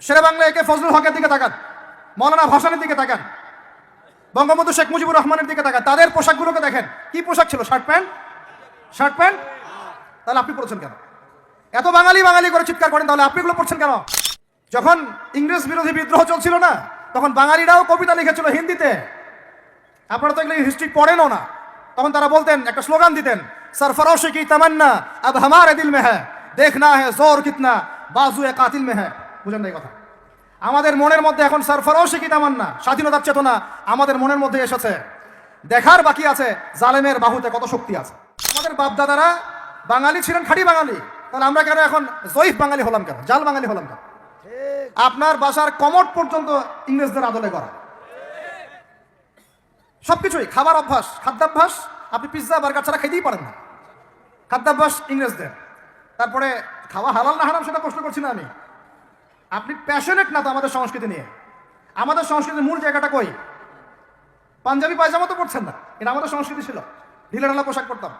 শেরে বাংলা একে ফজলুল হকের দিকে তাকান, মৌলানা ভাসানের দিকে তাকান, বঙ্গবন্ধু শেখ মুজিবুর রহমানের দিকে তাকান। তাদের পোশাকগুলোকে দেখেন, কি পোশাক ছিল? Shirt pant. তাহলে আপনি পড়ছেন কেন? এত বাঙালি বাঙালি করে চিৎকার করেন, তাহলে আপনি এগুলো পড়ছেন কেন? যখন ইংরেজ বিরোধী বিদ্রোহ চলছিল না, তখন বাঙালিরাও কবিতা লিখেছিল হিন্দিতে। আপনারা তো এগুলো হিস্ট্রি পড়েনও না। তখন তারা বলতেন, একটা স্লোগান দিতেন, সরফরোশি কি তামান্না আব হামারে দিল মে হ্যায়, দেখনা হ্যায় জোর কিতনা বাজুয়ে কাতিল মে হ্যায়। বুঝেন না এই কথা? আমাদের মনের মধ্যে এখন সরফরোশি কি তামান্না, স্বাধীনতার চেতনা আমাদের মনের মধ্যে এসেছে। দেখার বাকি আছে জালেমের বাহুতে কত শক্তি আছে। আমাদের বাপদাদারা বাঙালি ছিলেন, খাঁটি বাঙালি। তাহলে আমরা কেন এখন জয়ীফ বাঙালি হলাম কেন? জাল বাঙালি হলাম কেন? আপনার বাসার কমোড পর্যন্ত ইংরেজদের আদলে করা। সবকিছুই খাবার অভ্যাস, খাদ্যাভ্যাস, আপনি পিৎজা বার্গার ছাড়া খাইতেই পারেন না। খাদ্যাভ্যাস ইংরেজদের। তারপরে খাওয়া হালাল না হারাম সেটা প্রশ্ন করছি না আমি। আপনি প্যাশনেট না তো আমাদের সংস্কৃতি নিয়ে। আমাদের সংস্কৃতির মূল জায়গাটা কই? পাঞ্জাবি পায়জামা তো পড়ছেন না, এটা আমাদের সংস্কৃতি ছিল। ঢিলেঢালা পোশাক পরতাম।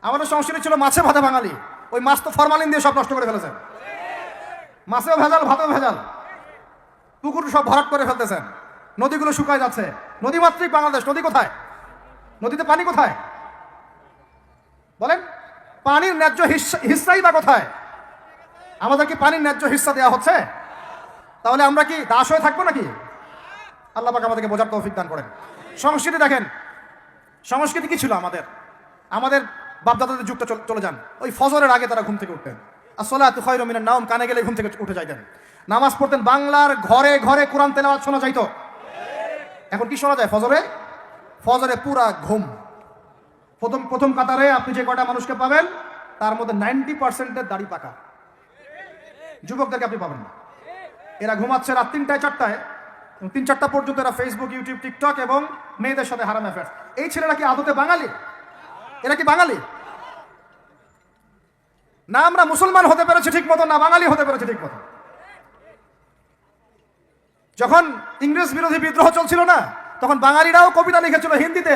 আমাদের সংস্কৃতি ছিল মাছে ভাতে বাঙালি। ওই মাছ তো ফরমালিন দিয়ে সব নষ্ট করে ফেলেছেন। মাছেও ভেজাল, ভাতেও ভেজাল, পুকুর সব ভরাট করে ফেলতেছেন। নদীগুলো শুকায় যাচ্ছে। নদীমাতৃক বাংলাদেশ, নদী কোথায়? নদীতে পানি কোথায় বলেন? পানির ন্যায্য হিস্সাই বা কোথায়? আমাদের কি পানির ন্যায্য হিস্সা দেওয়া হচ্ছে? তাহলে আমরা কি দাস হয়ে থাকবো নাকি? আল্লাহ পাক আমাদেরকে বোঝার তৌফিক দান করেন। সংস্কৃতি দেখেন, সংস্কৃতি কি ছিল আমাদের? আমাদের বাপদাদাদের যুগটা চলে যান, ওই ফজরের আগে তারা ঘুম থেকে উঠতেন। আসসালাতু খায়রুম মিনান নাওম, কানে গেলে ঘুম থেকে উঠে যাইতেন, নামাজ পড়তেন। বাংলার ঘরে ঘরে কোরআন তেলাওয়াত শোনা যাইতো। এখন কি শোনা যায়? ফজরে পুরা ঘুম। প্রথম কাতারে আপনি যে কয়টা মানুষকে পাবেন, তার মধ্যে 90% দাড়ি পাকা। যুবকদেরকে আপনি পাবেন না। এরা ঘুমাচ্ছে রাত 3টায় 4টায়, 3-4টা পর্যন্ত এরা ফেসবুক, ইউটিউব, টিকটক এবং মেয়েদের সাথে হারাম অ্যাফেয়ার্স। এই ছেলেরা কি আদতে বাঙালি? এরা কি বাঙালি? না আমরা মুসলমান হতে পেরেছি ঠিক মতো, না বাঙালি হতে পেরেছি ঠিক মতো। যখন ইংরেজ বিরোধী বিদ্রোহ চলছিল না, তখন বাঙালিরাও কবিতা লিখেছিল হিন্দিতে।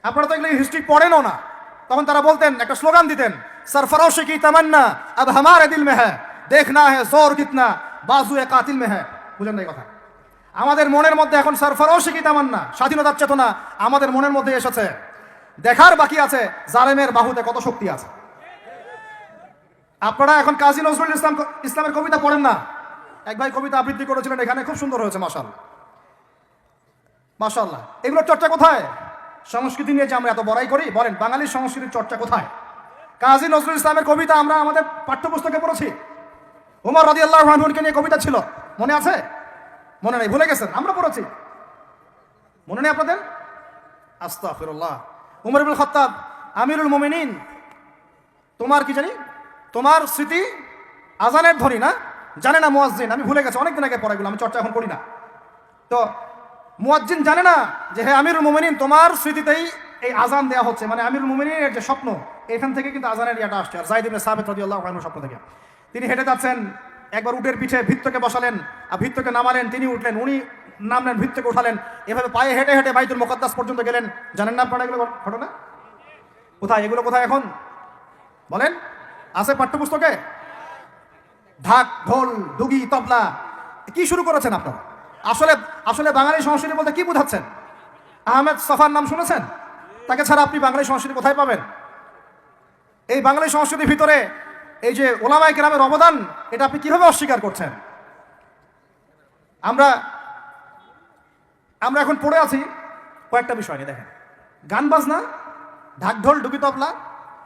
আপনারা তো এগুলো হিস্ট্রি পড়েনও না। তখন তারা বলতেন, একটা স্লোগান দিতেন, সরফরোশি কি তামান্না আব হামারে দিল মে হ্যায়, দেখনা হ্যায় জোর কিতনা বাজুয়ে কাতিল মে হ্যায়। বুঝেন না এই কথা? আমাদের মনের মধ্যে এখন সরফরোশি কি তামান্না, স্বাধীনতার চেতনা আমাদের মনের মধ্যে এসেছে। দেখার বাকি আছে জালেমের বাহুতে কত শক্তি আছে। আপনারা এখন কাজী নজরুল ইসলামের কবিতা পড়েন না? এক ভাই কবিতা আবৃত্তি করেছিলেন এখানে, খুব সুন্দর হয়েছে, মাশাআল্লাহ মাশাআল্লাহ। এগুলোর চর্চা কোথায়? সংস্কৃতি নিয়ে যে আমরা এত বড়াই করি, বলেন বাঙালির সংস্কৃতির চর্চা কোথায়? কাজী নজরুল ইসলামের কবিতা আমরা আমাদের পাঠ্যপুস্তকে পড়েছি। ওমর রাদিয়াল্লাহু আনহুকে নিয়ে কবিতা ছিল, মনে আছে? মনে নেই, ভুলে গেছেন? আমরা পড়েছি, মনে নেই আপনাদের? আস্তাগফিরুল্লাহ। উমর ইবনে খাত্তাব, আমিরুল মুমিনিন, তোমার কি জানি, তোমার স্মৃতি আজানের ধ্বনি না, জানে না মুয়াজ্জিন। আমি ভুলে গেছি, অনেকদিন আগে পড়াগুলো, আমি চর্চা এখন করি না। তো মুয়াজ্জিন জানে না যে হে আমিরুল মুমিনিন, তোমার স্মৃতিতেই এই আজান দেওয়া হচ্ছে। মানে আমিরুল মুমিনিনের যে স্বপ্ন, এখান থেকে কিন্তু আজানের ইয়াটা আসছে। আর যায়েদ ইবনে সাবিত রাদিয়াল্লাহু আনহুর স্বপ্ন থেকে তিনি হেঁটে যাচ্ছেন, একবার উটের পিঠে ভৃত্যকে বসালেন আর ভৃত্যকে নামালেন, তিনি উঠলেন, উনি নামলেন, ভৃত্যকে উঠালেন, এভাবে পায়ে হেঁটে হেঁটে বাইতুল মুকাদ্দাস পর্যন্ত গেলেন। জানেন না আপনারা এগুলো ঘটনা? কোথায় এগুলো? কোথায় এখন বলেন? আছে পাঠ্যপুস্তকে? ঢাক, ঢোল, দুগি, তবলা কি শুরু করেছেন আপনারা? আসলে বাঙালি সংস্কৃতি বলতে কি বোঝাচ্ছেন? আহমেদ সফার নাম শুনেছেন? তাকে ছাড়া আপনি বাঙালি সংস্কৃতি কোথায় পাবেন? এই বাঙালি সংস্কৃতির ভিতরে এই যে ওলামায়ে কেরামের অবদান, এটা আপনি কিভাবে অস্বীকার করছেন? আমরা এখন পড়ে আছি কয়েকটা বিষয় নিয়ে। দেখেন, গান বাজনা, ঢাক ঢোল, ডুগি তবলা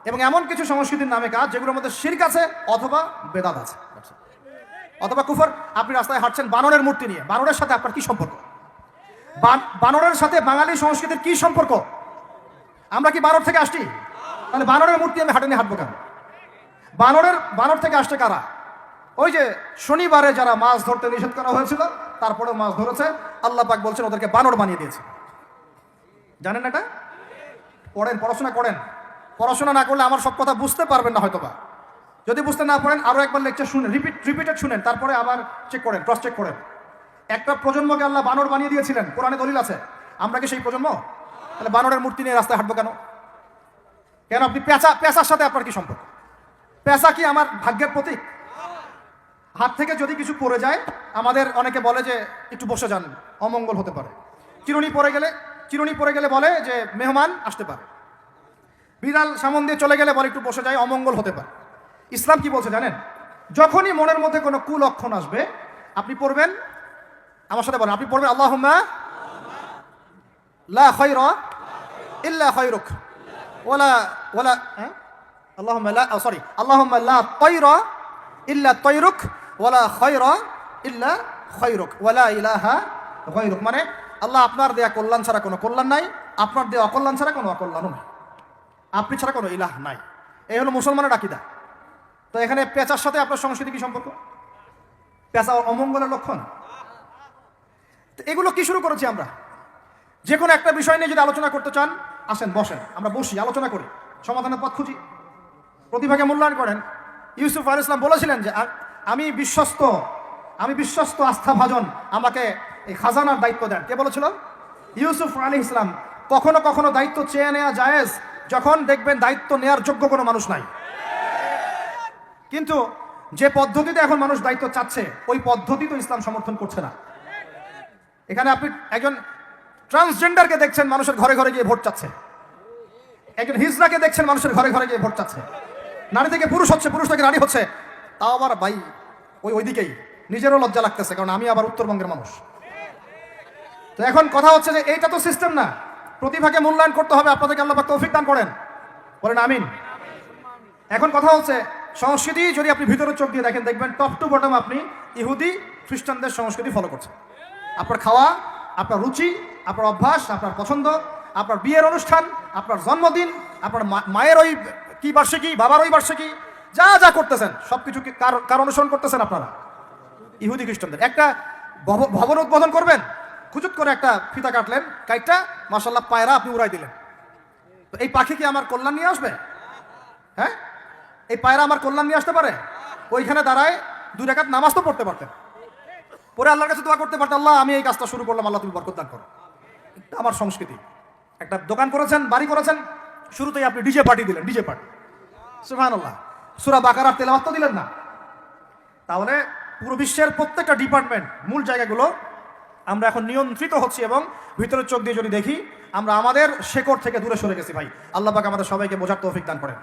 এবং এমন কিছু সংস্কৃতির নামে কাজ যেগুলোর মধ্যে শিরক আছে অথবা বেদাত আছে অথবা কুফর। আপনি রাস্তায় হাঁটছেন বানরের মূর্তি নিয়ে, বানরের সাথে আপনার কি সম্পর্ক? বানরের সাথে বাঙালি সংস্কৃতির কি সম্পর্ক? আমরা কি বানর থেকে আসছি? তাহলে বানরের মূর্তি আমি হাটে নিয়ে হাঁটবো কেন? বানর থেকে আসছে কারা? ওই যে শনিবারে যারা মাছ ধরতে নিষেধ করা হয়েছিল, তারপরেও মাছ ধরেছে। আল্লাহ পাক বলছেন ওদেরকে বানর বানিয়ে দিয়েছে। জানেন এটা? পড়েন, পড়াশোনা করেন। পড়াশোনা না করলে আমার সব কথা বুঝতে পারবেন না হয়তোবা। যদি বুঝতে না পারেন, আরো একবার লেকচার শুনেন, রিপিটেড শুনেন, তারপরে আবার চেক করেন, ক্রস চেক করেন। একটা প্রজন্মকে আল্লাহ বানর বানিয়ে দিয়েছিলেন, কোরআনে দলিল আছে। আমরা কি সেই প্রজন্ম? তাহলে বানরের মূর্তি নিয়ে রাস্তায় হাঁটবো কেন? আপনি পেঁচার সাথে আপনার কি সম্পর্ক? পেঁচা কি আমার ভাগ্যের প্রতীক? হাত থেকে যদি কিছু পড়ে যায়, আমাদের অনেকে বলে যে একটু বসে যান, অমঙ্গল হতে পারে। চিরুনি পড়ে গেলে বলে যে মেহমান আসতে পারে। বিড়াল সামন দিয়ে চলে গেলে বলে একটু বসে যায়, অমঙ্গল হতে পারে। ইসলাম কি বলছে জানেন? যখনই মনের মধ্যে কোনো কুলক্ষণ আসবে, আপনি পড়বেন, আমার সাথে বলেন, আপনি পড়বেন আল্লাহুম্মা লা খায়রা ইল্লা খায়রুক ওয়ালা ওয়ালা আল্লাহুম্মা লা তায়রা ইল্লা তায়রুক ওয়ালা খায়রা ইল্লা খায়রুক ওয়ালা ইলাহা গায়রুক। মানে আল্লাহ আপনার দেয়া কল্যাণ ছাড়া কোনো কল্যাণ নাই, আপনার দেয়া অকল্যাণ ছাড়া কোনো অকল্যাণও নাই, আপনি ছাড়া কোনো ইলাহ নাই। এই হলো মুসলমানের আকীদা। তো এখানে পেঁচার সাথে আপনার সংস্কৃতি কি সম্পর্ক? পেঁচা অমঙ্গলের লক্ষণ। তো এগুলো কি শুরু করেছি আমরা? যে কোনো একটা বিষয় নিয়ে যদি আলোচনা করতে চান, আসেন, বসেন, আমরা বসি, আলোচনা করি, সমাধানের পথ খুঁজি, প্রতিভাকে মূল্যায়ন করেন। ইউসুফ আলাইহিস সালাম বলেছিলেন যে আমি বিশ্বস্ত আস্থাভাজন, আমাকে এই খাজানার দায়িত্ব দেন। কে বলেছিল? ইউসুফ আলাইহিস সালাম। কখনো কখনো দায়িত্ব চেয়ে নেওয়া জায়েজ, যখন দেখবেন দায়িত্ব নেওয়ার যোগ্য কোনো মানুষ নাই। কিন্তু যে পদ্ধতিতে এখন মানুষ দায়িত্ব চাচ্ছে, ওই পদ্ধতি তো ইসলাম সমর্থন করছে না। এখানে আপনি একজন ট্রান্সজেন্ডারকে দেখছেন মানুষের ঘরে ঘরে গিয়ে ভোট চাচ্ছে, একজন হিজড়াকে দেখছেন মানুষের ঘরে ঘরে গিয়ে ভোট চাচ্ছে, নারী থেকে পুরুষ হচ্ছে, পুরুষ থেকে নারী হচ্ছে, তাও আবার ভাই ওইদিকেই। নিজেরও লজ্জা লাগতেছে, কারণ আমি আবার উত্তরবঙ্গের মানুষ। তো এখন কথা হচ্ছে যে এইটা তো সিস্টেম না, প্রতিভাকে মূল্যায়ন করতে হবে। আপনাদেরকে আল্লাহ পাক তৌফিক দান করেন, বলেন আমিন। এখন কথা হচ্ছে সংস্কৃতি যদি আপনি ভিতরে চোখ দিয়ে দেখেন, দেখবেন টপ টু বটম আপনি ইহুদি খ্রিস্টানদের সংস্কৃতি ফলো করছেন। আপনার খাওয়া, আপনার রুচি, আপনার অভ্যাস, আপনার পছন্দ, আপনার বিয়ের অনুষ্ঠান, আপনার জন্মদিন, আপনার মায়ের ওই কি বার্ষিকী, বাবার ওই বার্ষিকী, যা যা করতেছেন সব কিছু কার অনুসরণ করতেছেন আপনারা? ইহুদি খ্রিস্টানদের। একটা ভবন উদ্বোধন করবেন, খুচুত করে একটা ফিতা কাটলেন, কাইটটা মাশাআল্লাহ পায়রা আপনি উড়াই দিলেন। তো এই পাখি কি আমার কল্যাণ নিয়ে আসবে? হ্যাঁ, এই পায়রা আমার কল্যাণ নিয়ে আসতে পারে? ওইখানে দাঁড়ায় 2 রাকাত নামাজ তো পড়তে পারতেন, পরে আল্লাহর কাছে দোয়া করতে পারতেন, আল্লাহ আমি এই কাজটা শুরু করলাম, আল্লাহ তুমি বরকত দান করো। এটা আমার সংস্কৃতি। একটা দোকান করেছেন, বাড়ি করেছেন, শুরুতেই আপনি ডিজে পার্টি দিলেন, ডিজে পার্টি, সুবহানাল্লাহ। সূরা বাকারার তেলাওয়াত তো দিলেন না। তাহলে পুরো বিশ্বের প্রত্যেকটা ডিপার্টমেন্ট, মূল জায়গাগুলো আমরা এখন নিয়ন্ত্রিত হচ্ছি, এবং ভিতরের চোখ দিয়ে যদি দেখি আমরা আমাদের শেকড় থেকে দূরে সরে গেছি। ভাই আল্লাহ পাক আমাদের সবাইকে বোঝার তৌফিক দান করেন।